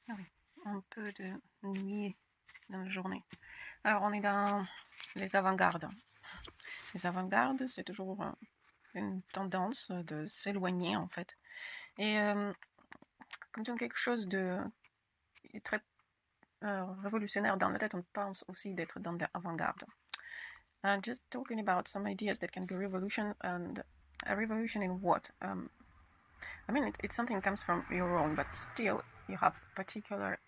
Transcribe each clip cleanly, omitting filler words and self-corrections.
Ah oui, un peu de nuit dans la journée. Alors, on est dans les avant-gardes. Les avant-gardes, c'est toujours une tendance de s'éloigner, en fait. Et quand on a quelque chose de très révolutionnaire dans la tête, on pense aussi d'être dans l'avant-garde. Just talking about some ideas that can be revolution, and a revolution in what? I mean, it's something comes from your own, but still you have particular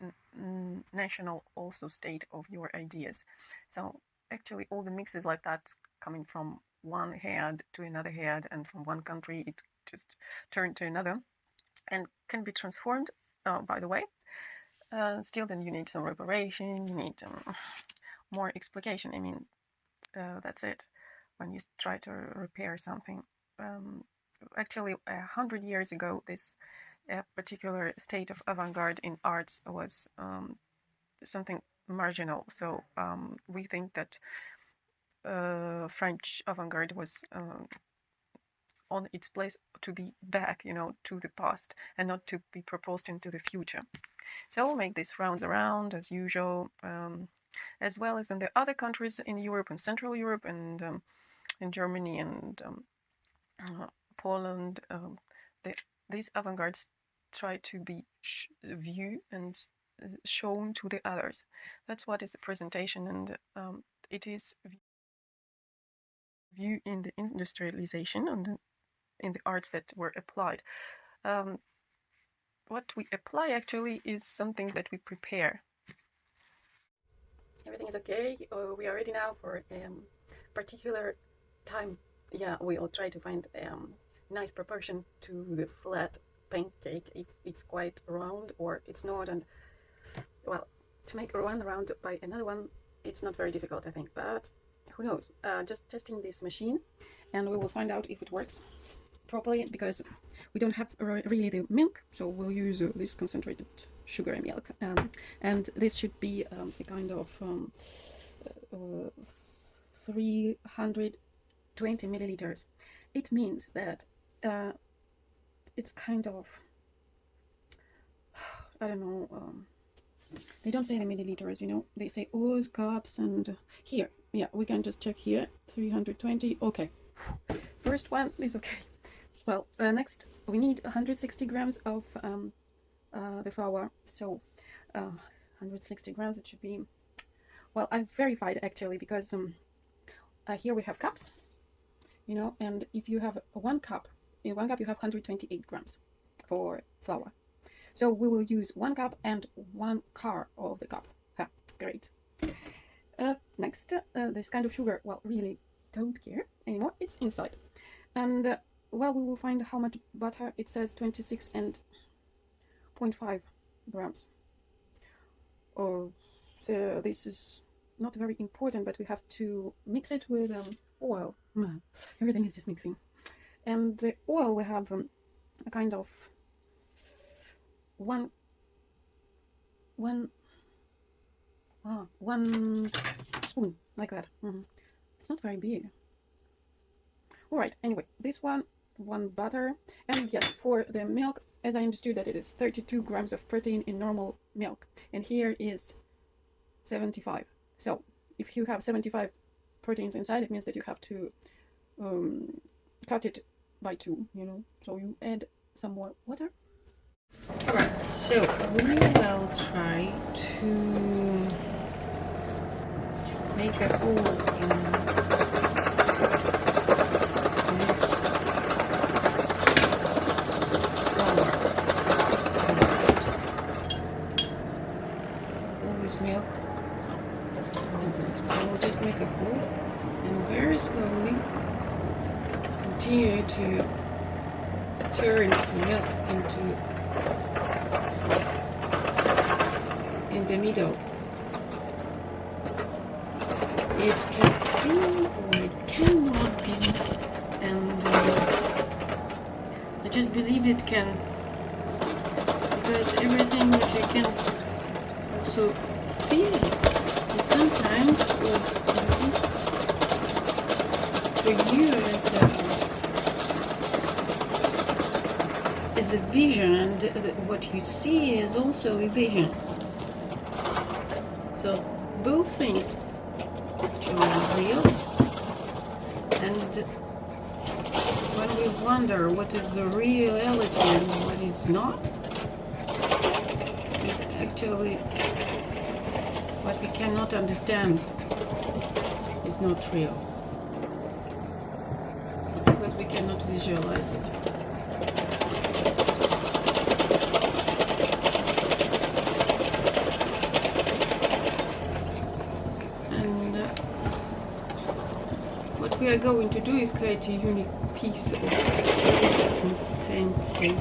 national also state of your ideas. So actually all the mixes like that coming from one head to another head, and from one country it just turned to another and can be transformed, by the way. Still then you need some reparation, you need more explication. I mean, that's it. When you try to repair something, actually 100 years ago, this particular state of avant-garde in arts was something marginal. So we think that French avant-garde was on its place to be back, to the past, and not to be proposed into the future. So we'll make these rounds around as usual, as well as in the other countries in Europe and Central Europe, and in Germany and Poland. These avant-gardes try to be viewed and shown to the others. That's what is the presentation, and it is viewed in the industrialization and in the arts that were applied. What we apply actually is something that we prepare. Everything is okay. We are ready now for particular time. Yeah, we'll try to find nice proportion to the flat pancake, if it's quite round or it's not. And well, to make one round by another one, it's not very difficult, I think, but who knows. Just testing this machine, and we will find out if it works properly, because we don't have really the milk, so we'll use this concentrated sugar milk, and this should be a kind of 320 milliliters. It means that it's kind of, I don't know, they don't say the milliliters, they say oz, cups, and here, yeah, we can just check here, 320, okay. First one is okay. Well, next we need 160 grams of the flour, so 160 grams, it should be, well, I've verified actually, because here we have cups, and if you have one cup, in one cup you have 128 grams for flour. So we will use 1 cup and 1 car of the cup. Great. Next, this kind of sugar, well, really don't care anymore. It's inside. And, well, we will find how much butter. It says 26.5 grams. So this is not very important, but we have to mix it with oil. Everything is just mixing. And the oil, we have a kind of one spoon, like that. It's not very big. All right, anyway, this one butter, and yes, for the milk, as I understood that it is 32 grams of protein in normal milk, and here is 75. So if you have 75 proteins inside, it means that you have to cut it by 2, so you add some more water. Alright, so we will try to make a hole in this flour. All this milk. We'll just make a hole and very slowly continue to turn the milk into in the middle. It can be or it cannot be, and I just believe it can, because everything that you can also feel it, and sometimes what exists for you as is a vision, and what you see is also a vision. So both things actually are real. And when we wonder what is the reality and what is not, it's actually what we cannot understand is not real, because we cannot visualize it. And what we are going to do is create a unique piece of pancake,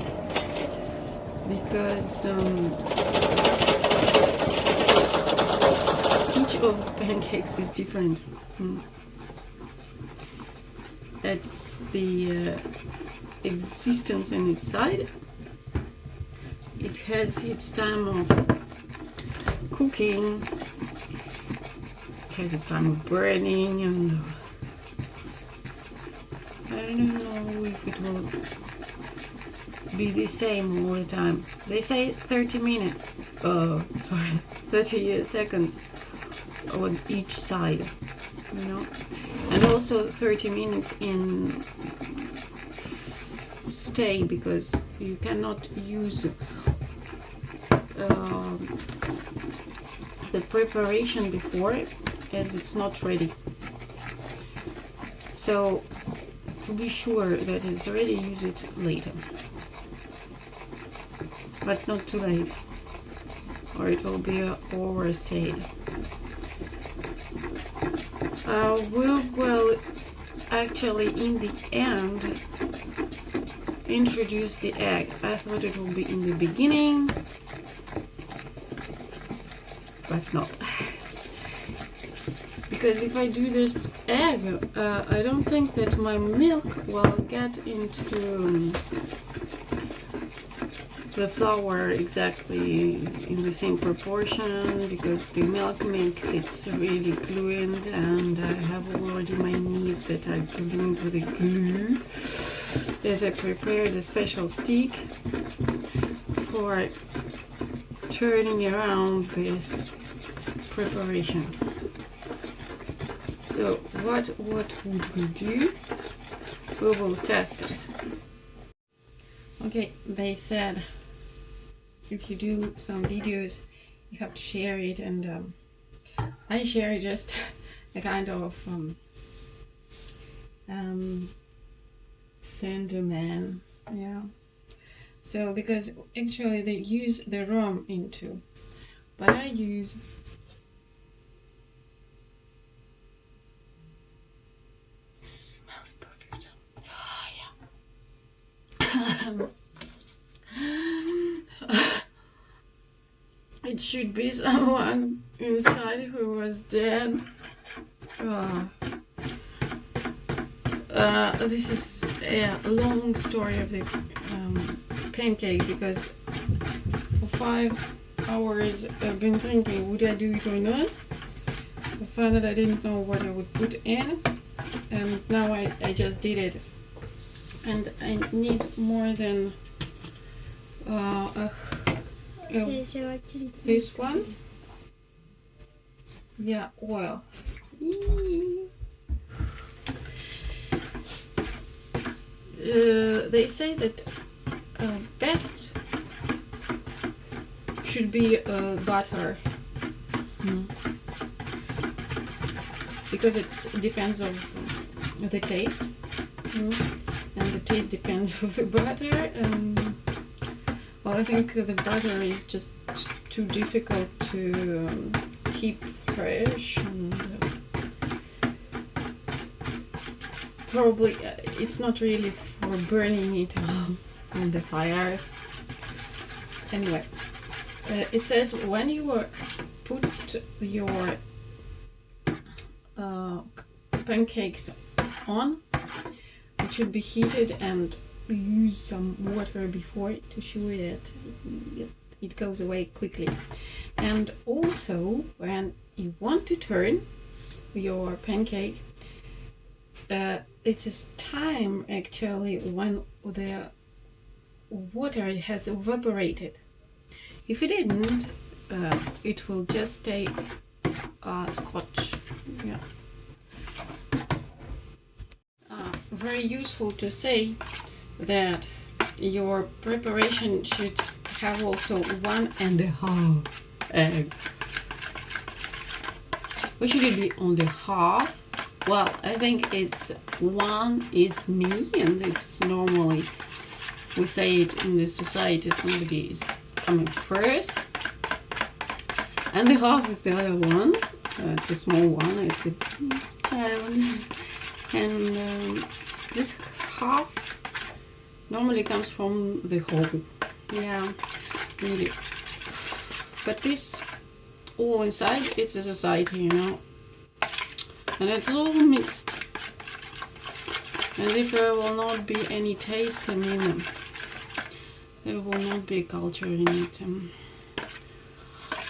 because each of the pancakes is different. It's the existence inside. It has its time of cooking, it has its time of burning, and I don't know if it will be the same all the time. They say 30 minutes, 30 seconds on each side, you know, and also 30 minutes in stay, because you cannot use the preparation before, as it's not ready. So to be sure that it's ready, use it later, but not too late, or it will be overstayed. We will actually in the end introduce the egg. I thought it would be in the beginning, but not. Because if I do this egg, I don't think that my milk will get into the flour exactly in the same proportion, because the milk makes it really glued, and I have already my knees that are glued with the glue, as I prepared a special stick for turning around this preparation. So what would we do? We will test it. Okay, they said if you do some videos, you have to share it, and I share just a kind of sentiment, yeah. So because actually they use the rum into, but I use smells perfect. Oh, yeah. It should be someone inside who was dead. This is a long story of the pancake, because for 5 hours I've been thinking, would I do it or not? I found that I didn't know what I would put in, and now I just did it. And I need more than this one. Yeah, oil. They say that best should be butter, because it depends on the taste, and the taste depends on the butter. And well, I think the butter is just too difficult to keep fresh, and probably it's not really for burning it on the fire. Anyway, it says when you put your pancakes on, it should be heated, and use some water before to show that it goes away quickly. And also, when you want to turn your pancake, it's a time actually when the water has evaporated. If it didn't, it will just stay scotch. Yeah. Very useful to say that your preparation should have also 1.5 egg. Why should it be only half? Well, I think it's 1 is me, and it's normally we say it in this society, somebody is coming first, and the half is the other one. It's a small one, it's a child, and this half normally comes from the hobby. Yeah, really. But this all inside, it's a society, you know, and it's all mixed, and if there will not be any taste in it, there will not be culture in it.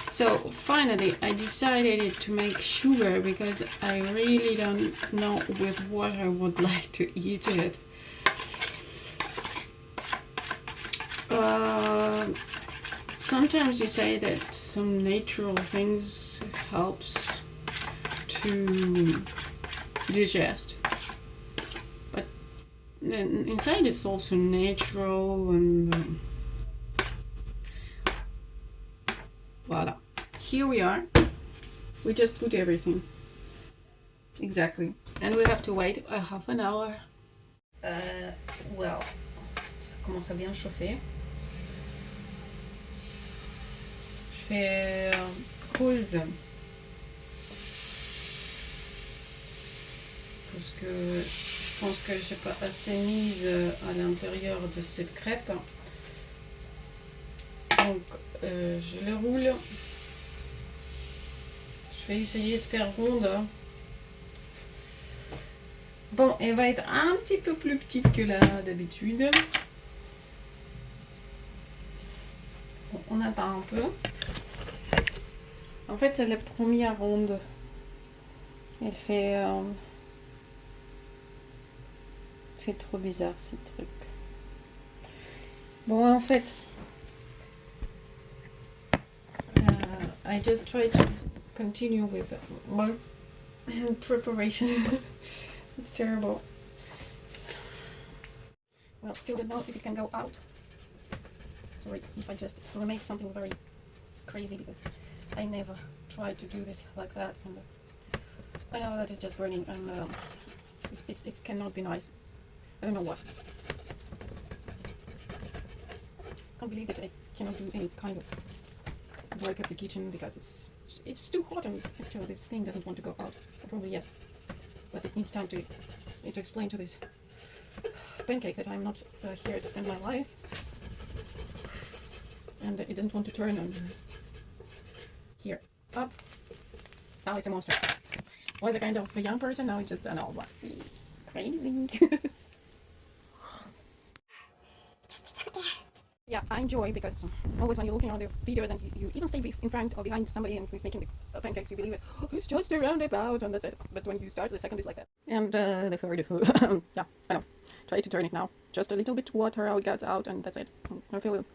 So finally I decided to make sugar because I really don't know with what I would like to eat it. Sometimes you say that some natural things helps to digest, but then inside it's also natural, and voila, here we are. We just put everything exactly, and we have to wait a half an hour. Well, ça commence à bien chauffer. Je fais pause parce que je pense que j'ai pas assez mise à l'intérieur de cette crêpe. Donc je le roule. Je vais essayer de faire ronde. Bon, elle va être un petit peu plus petite que la d'habitude. Bon, on attend un peu. En fait, c'est la première ronde. Elle fait trop bizarre ce truc. Bon, en fait, I just try to continue with my preparation. It's terrible. Well, still don't know if it can go out. Sorry if I just make something very crazy, because I never tried to do this like that, and I know that it's just burning, and it cannot be nice. I don't know what. Can't believe that I cannot do any kind of break up the kitchen because it's too hot, and actually this thing doesn't want to go out. Probably yes, but it needs time to explain to this pancake that I'm not here to spend my life, and it doesn't want to turn on here. Up. Now it's a monster. Was a kind of a young person, now it's just an old one. Crazy. Yeah, I enjoy, because always when you're looking on the videos and you even stay in front or behind somebody and who's making the pancakes, you believe it. Oh, it's just a roundabout and that's it. But when you start, the second is like that. And the third, yeah, I know. Try to turn it now. Just a little bit water out, gets out, and that's it. I feel